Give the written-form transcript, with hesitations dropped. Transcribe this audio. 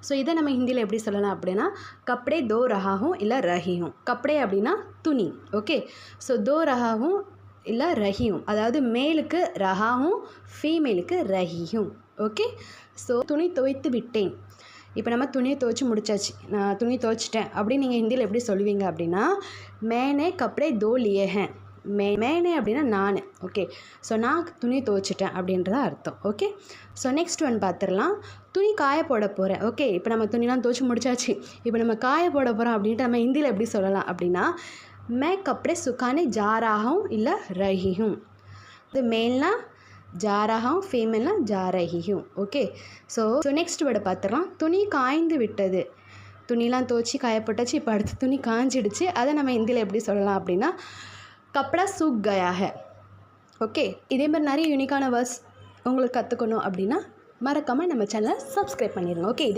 So இதை நம்ம ஹிந்தியில் எப்படி சொல்லலாம் அப்படின்னா கப்டே தோ ரஹாவும் இல்லை ரஹியும். கப்டே அப்படின்னா துணி. ஓகே, ஸோ தோ ரஹாவும் இல்லை ரஹியும், அதாவது மேலுக்கு ரஹாவும் ஃபீமேலுக்கு ரஹியும். ஓகே, ஸோ துணி துவைத்து விட்டேன். இப்போ நம்ம துணியை துவைச்சி முடிச்சாச்சு, நான் துணி துவைச்சிட்டேன் அப்படின்னு நீங்கள் ஹிந்தியில் எப்படி சொல்லுவீங்க அப்படின்னா மேனே கப்டே தோ லியே ஹேன். மேனே அப்படின்னா நான். ஓகே, ஸோ நான் துணி துவைச்சிட்டேன் அப்படின்றத அர்த்தம். ஓகே, ஸோ நெக்ஸ்ட் ஒன் பார்த்துடலாம். துணி காய போட போகிறேன். ஓகே, இப்போ நம்ம துணிலாம் துவைச்சி முடிச்சாச்சு, இப்போ நம்ம காய போட போகிறோம் அப்படின்ட்டு நம்ம ஹிந்தியில் எப்படி சொல்லலாம் அப்படின்னா மே கப்டே சுக்கானே ஜா ரஹா ஹூம் இல்லை ரஹி ஹூம். இது மேல்னா ஜா ரஹா ஹூம், ஃபீமேல்னா ஜா ரஹி ஹூம். ஓகே, ஸோ நெக்ஸ்ட் வேர்டை பார்த்துடலாம். துணி காய்ந்து விட்டது. துணிலாம் துவைச்சி காயப்பட்டாச்சு, இப்போ அடுத்து துணி காஞ்சிடுச்சு. அதை நம்ம ஹிந்தியில் எப்படி சொல்லலாம் அப்படின்னா கப்படா சூக் கயா ஹை. ஓகே, இதே மாதிரி நிறைய யூனிக்கான வேர்ட்ஸ் உங்களுக்கு கற்றுக்கணும் அப்படின்னா மறக்காமல் நம்ம சேனலை சப்ஸ்கிரைப் பண்ணிடுங்க. ஓகே, இதே